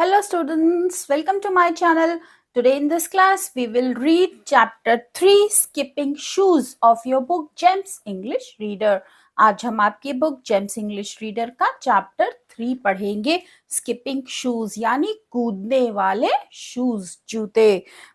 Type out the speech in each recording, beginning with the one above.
Hello students, welcome to my channel. Today in this class we will read chapter 3 skipping shoes of your book Gems English Reader. आज हम आपकी book James English reader का chapter 3 पढ़ेंगे. Skipping shoes यानी कूदने वाले shoes जूते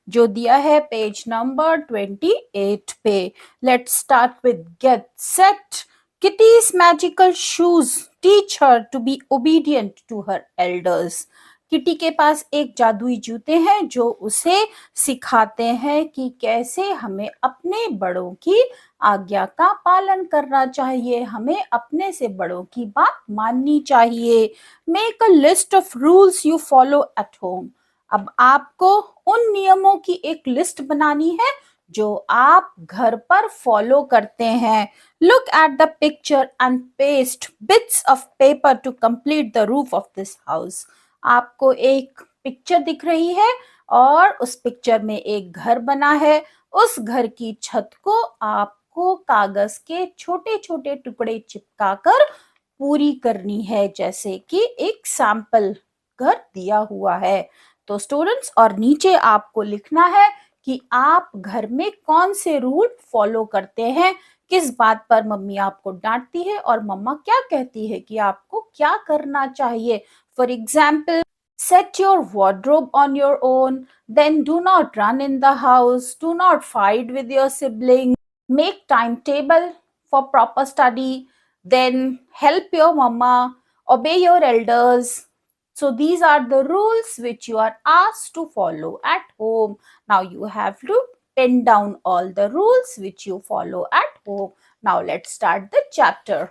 जो दिया है पेज नंबर 28 पे. Let's start with get set. Kitty's magical shoes teach her to be obedient to her elders. Kitty के पास एक जादुई जूते हैं जो उसे सिखाते हैं कि कैसे हमें अपने बड़ों की आज्ञा का पालन करना चाहिए, हमें अपने से बड़ों की बात माननी चाहिए. Make a list of rules you follow at home. अब आपको उन नियमों की एक लिस्ट बनानी है जो आप घर पर फॉलो करते हैं. Look at the picture and paste bits of paper to complete the roof of this house. आपको एक पिक्चर दिख रही है और उस पिक्चर में एक घर बना है. उस घर की छत को आपको कागज के छोटे छोटे टुकड़े चिपकाकर पूरी करनी है, जैसे कि एक सैंपल घर दिया हुआ है. तो स्टूडेंट्स, और नीचे आपको लिखना है कि आप घर में कौन से रूल फॉलो करते हैं, किस बात पर मम्मी आपको डांटती है और मम्मा क्या कहती है कि आपको क्या करना चाहिए. For example, set your wardrobe on your own, then do not run in the house, do not fight with your siblings, make timetable for proper study, then help your mama, obey your elders. So these are the rules which you are asked to follow at home. Now you have to pen down all the rules which you follow at home. Now let's start the chapter.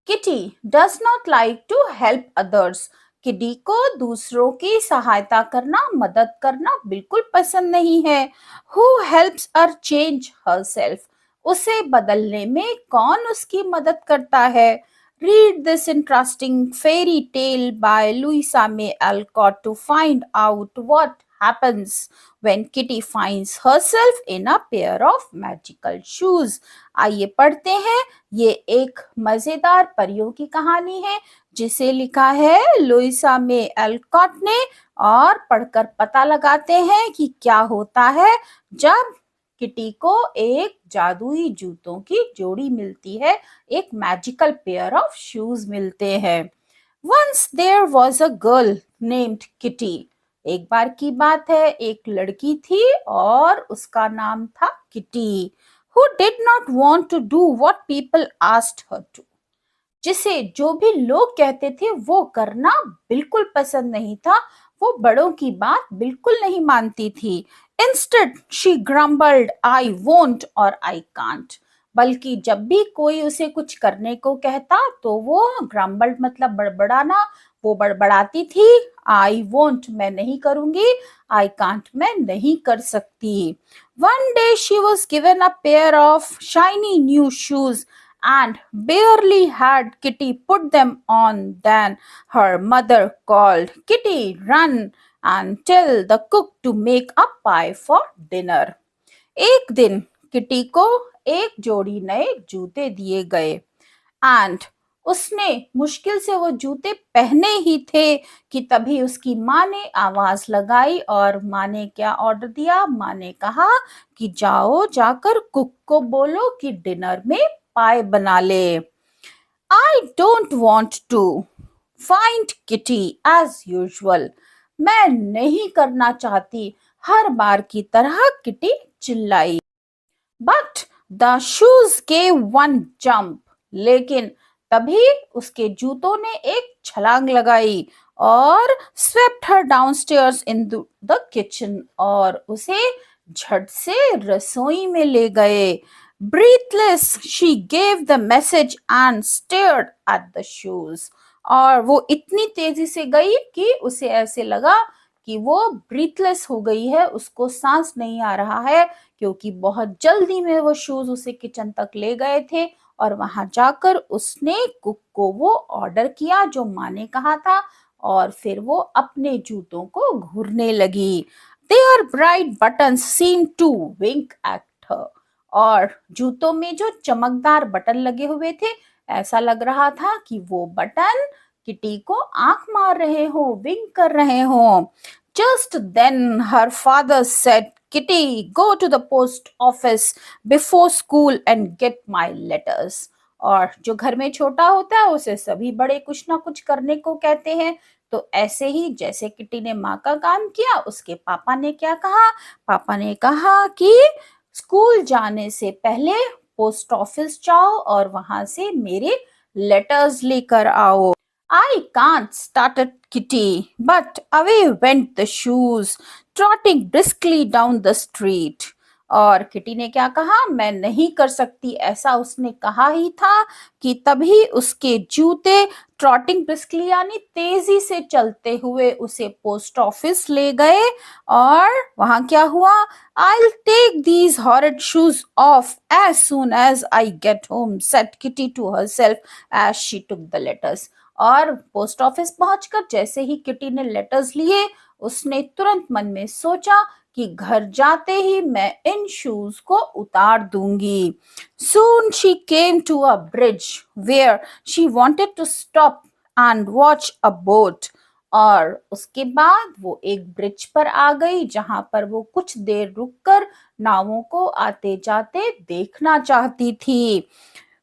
Kitty does not like to help others. किडी को दूसरों की सहायता करना, मदद करना बिल्कुल पसंद नहीं है. Who helps her change herself? उसे बदलने में कौन उसकी मदद करता है? Read this interesting fairy tale by Louisa May Alcott to find out what happens when Kitty finds herself in a pair of magical shoes. आइए पढ़ते हैं. ये एक मजेदार परियों की कहानी है जिसे लिखा है लुइसा मे एलकॉट ने, और पढ़कर पता लगाते हैं कि क्या होता है जब किटी को एक जादुई जूतों की जोड़ी मिलती है, एक मैजिकल पेयर ऑफ शूज मिलते हैं. Once there was a girl named Kitty. एक बार की बात है, एक लड़की थी और उसका नाम था kitty. Who did not want to do what people asked her to. जिसे जो भी लोग कहते थे वो करना बिल्कुल पसंद नहीं था. वो बड़ों की बात बिल्कुल नहीं मानती थी. Instead, she grumbled, I won't और I can't. बल्कि जब भी कोई उसे कुछ करने को कहता तो वो ग्रम्बल्ड मतलब बड़बड़ाना, वो बड़बड़ाती थी. I won't मैं नहीं करूंगी, I can't मैं नहीं कर सकती. One day she was given a pair of shiny new shoes and barely had Kitty put them on than her mother called, Kitty, run and tell the cook to make a pie for dinner. एक दिन kitty को एक जोड़ी नए जूते दिए गए and उसने मुश्किल से वो जूते पहने ही थे कि तभी उसकी माँ ने आवाज लगाई और माँ ने क्या ऑर्डर दिया. माँ ने कहा कि जाओ जाकर कुक को बोलो कि डिनर में पाए बना ले. I don't want to. Find Kitty as usual. मैं नहीं करना चाहती, हर बार की तरह किटी चिल्लाई. But the shoes gave one jump. लेकिन तभी उसके जूतों ने एक छलांग लगाई और swept her downstairs into the kitchen और उसे झट से रसोई में ले गए. Breathless, she gave the message and stared at the shoes. और वो इतनी तेजी से गई कि उसे ऐसे लगा कि वो ब्रीथलेस हो गई है, उसको सांस नहीं आ रहा है, क्योंकि बहुत जल्दी में वो शूज उसे किचन तक ले गए थे और वहां जाकर उसने कुक को वो ऑर्डर किया जो माँ ने कहा था और फिर वो अपने जूतों को घूरने लगी. Their bright buttons seemed to wink at her. और जूतों में जो चमकदार बटन लगे हुए थे, ऐसा लग रहा था कि वो बटन किटी को आंख मार रहे हो, विंक कर रहे हो। Just then her father said, Kitty go to the post office before school and get my letters. और जो घर में छोटा होता है उसे सभी बड़े कुछ ना कुछ करने को कहते हैं। तो ऐसे ही जैसे किटी ने माँ का काम किया, उसके पापा ने क्या कहा? पापा ने कहा कि स्कूल जाने से पहले पोस्ट ऑफिस जाओ और वहां से मेरे लेटर्स लेकर आओ। I can't, started Kitty, but away went the shoes, trotting briskly down the street. और किटी ने क्या कहा? मैं नहीं कर सकती, ऐसा उसने कहा ही था कि तभी उसके जूते ट्रॉटिंग ब्रिस्कली यानी तेजी से चलते हुए उसे पोस्ट ऑफिस ले गए। और वहां क्या हुआ? I'll take these horrid shoes off as soon as I get home, said Kitty to herself as she took the letters. और पोस्ट ऑफिस पहुंचकर जैसे ही किटी ने लेटर्स लिए, उसने तुरंत मन में सोचा कि घर जाते ही मैं इन शूज को उतार दूंगी। Soon she came to a bridge where she wanted to stop and watch a boat. और उसके बाद वो एक ब्रिज पर आ गई जहां पर वो कुछ देर रुककर नावों को आते जाते देखना चाहती थी।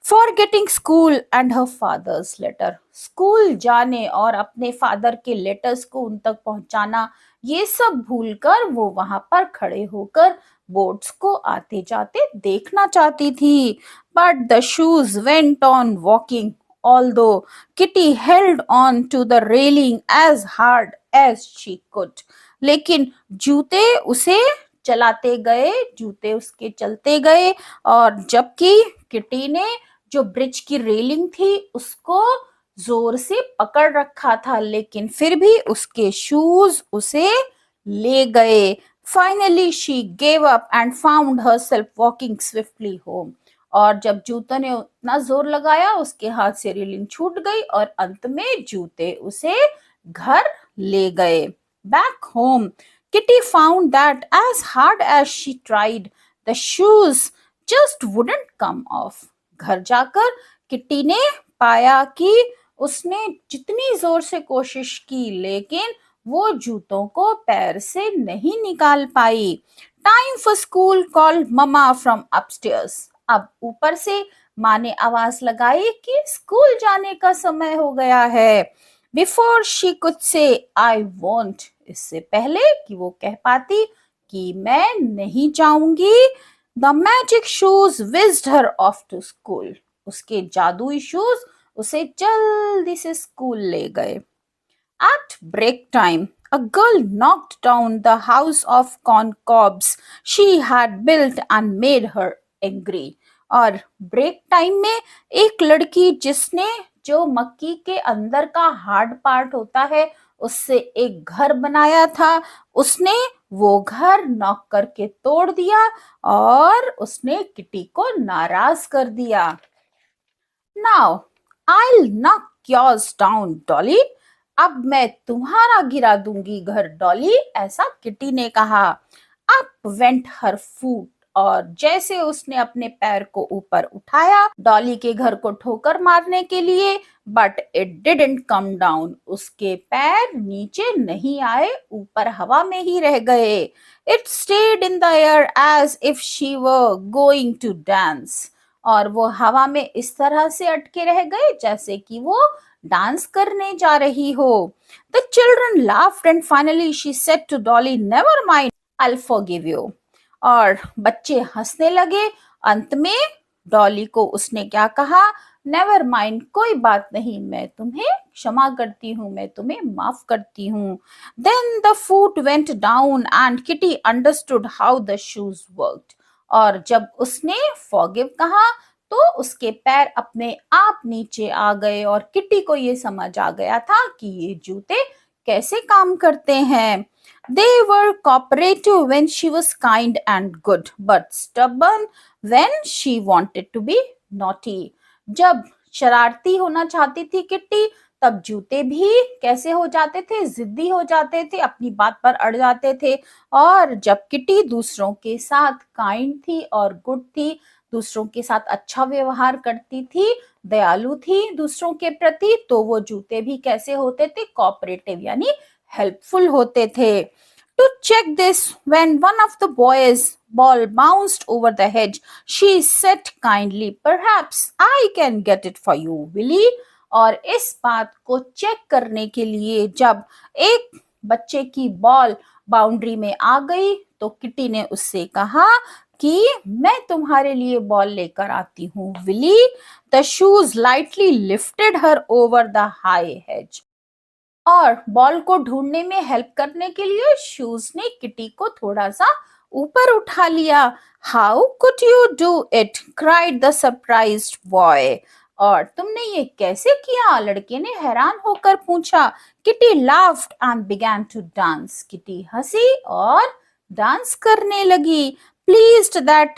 Forgetting school and her father's letter. School जाने और अपने फादर के लेटर्स को उन तक पहुंचाना, ये सब भूलकर वो वहां पर खड़े होकर बोट्स को आते जाते देखना चाहती थी। But the shoes went on walking, although Kitty held on to the railing as hard as she could. लेकिन जूते उसे चलाते गए, जूते उसके चलते गए, और जबकि किटी ने जो ब्रिज की रेलिंग थी उसको जोर से पकड़ रखा था, लेकिन फिर भी उसके शूज उसे ले गए। Finally she gave up and found herself walking swiftly home. और जब जूतों ने उतना जोर लगाया, उसके हाथ से रेलिंग छूट गई और अंत में जूते उसे घर ले गए। Back home, kitty found that as hard as she tried, the shoes just wouldn't come off. घर जाकर किट्टी ने पाया कि उसने जितनी जोर से कोशिश की, लेकिन वो जूतों को पैर से नहीं निकाल पाई। Time for school, called mama from upstairs. अब ऊपर से माँ ने आवाज लगाई कि स्कूल जाने का समय हो गया है। Before she could say I won't, इससे पहले कि वो कह पाती कि मैं नहीं जाऊंगी, the magic shoes whizzed her off to school. उसके जादुई शूज उसे जल्दी से स्कूल ले गए। At break time, a girl knocked down the house of corn cobs she had built and made her angry. और ब्रेक टाइम में एक लड़की जिसने जो मक्की के अंदर का हार्ड पार्ट होता है उससे एक घर बनाया था, उसने वो घर नॉक करके तोड़ दिया और उसने किटी को नाराज कर दिया। Now, I'll knock yours down, Dolly. अब मैं तुम्हारा गिरा दूंगी घर, डॉली, ऐसा किटी ने कहा। Up went her foot, और जैसे उसने अपने पैर को ऊपर उठाया डॉली के घर को ठोकर मारने के लिए, but it didn't come down, उसके पैर नीचे नहीं आए, ऊपर हवा में ही रह गए। It stayed in the air as if she were going to dance, और वो हवा में इस तरह से अटके रह गए जैसे कि वो डांस करने जा रही हो। The children laughed and finally she said to Dolly, never mind, I will forgive you. और बच्चे हंसने लगे। अंत में डॉली को उसने क्या कहा? नेवर माइंड, कोई बात नहीं, मैं तुम्हें क्षमा करती हूँ, मैं तुम्हें माफ करती हूँ। Then the foot went down and Kitty understood how the shoes worked. और जब उसने फॉरगिव कहा तो उसके पैर अपने आप नीचे आ गए और किटी को ये समझ आ गया था कि ये जूते कैसे काम करते हैं। They were cooperative when she was kind and good, but stubborn when she wanted to be naughty. जब शरारती होना चाहती थी किट्टी, तब जूते भी कैसे हो जाते थे? जिद्दी हो जाते थे, अपनी बात पर अड़ जाते थे। और जब किट्टी दूसरों के साथ काइंड थी और गुड थी, दूसरों के साथ अच्छा व्यवहार करती थी, दयालु थी दूसरों के प्रति, तो वो जूते भी कैसे होते थे? कोऑपरेटिव यानी हेल्पफुल होते थे। To check this, when one of the boys' ball bounced over the hedge, she said kindly, "Perhaps I can get it for you, Willie." और इस बात को चेक करने के लिए जब एक बच्चे की बॉल बाउंड्री में आ गई तो किटी ने उससे कहा कि मैं तुम्हारे लिए बॉल लेकर आती हूँ, Willy. The shoes lightly lifted her over the high hedge. और बॉल को ढूंढने में हेल्प करने के लिए शूज ने किटी को थोड़ा सा ऊपर उठा लिया। How could you do it? Cried the surprised boy. और तुमने ये कैसे किया? लड़के ने हैरान होकर पूछा। Kitty laughed and began to dance. Kitty हंसी और डांस करने लगी। Pleased that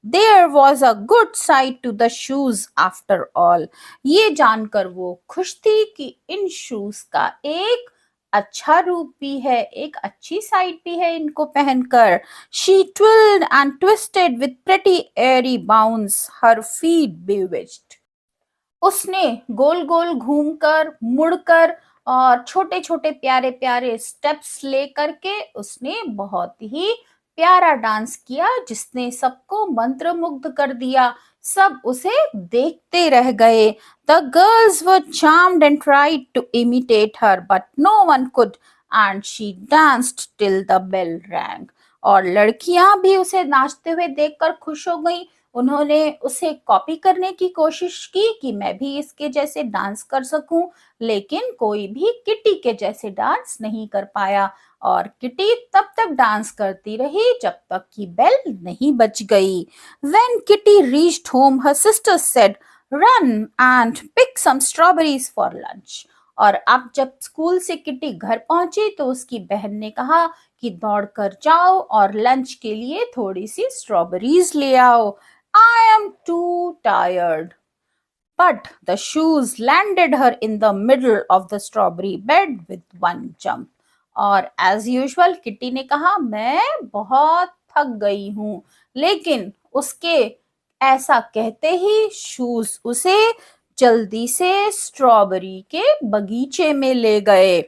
there was a good side to the shoes after all. ये जानकर वो खुश थी कि इन शूज का एक अच्छा रूप भी है, एक अच्छी साइड भी है इनको पहनकर। She twirled and twisted with pretty airy bounce, her feet bewitched। उसने गोल गोल घूमकर, मुड़कर और छोटे छोटे प्यारे प्यारे स्टेप्स ले करके उसने बहुत ही प्यारा डांस किया जिसने सबको मंत्रमुग्ध कर दिया। सब उसे देखते रह गए। The girls were charmed and tried to imitate her but no one could and she danced till the bell rang. और लड़कियां भी उसे नाचते हुए देखकर खुश हो गईं। उन्होंने उसे कॉपी करने की कोशिश की कि मैं भी इसके जैसे डांस कर सकूं, लेकिन कोई भी किटी के जैसे डांस नहीं कर पाया। और किटी तब तक डांस करती रही जब तक कि बेल नहीं बज गई। When Kitty reached home, her sister said, "Run and pick some strawberries for lunch." और अब जब स्कूल से किटी घर पहुंची तो उसकी बहन ने कहा कि दौड़कर जाओ और लंच के लिए थोड़ी सी स्ट्रॉबेरीज ले आओ। I am too tired. But the shoes landed her in the middle of the strawberry bed with one jump. और as usual किटी ने कहा मैं बहुत थक गई हूँ, लेकिन उसके ऐसा कहते ही शूज उसे जल्दी से स्ट्रॉबेरी के बगीचे में ले गए।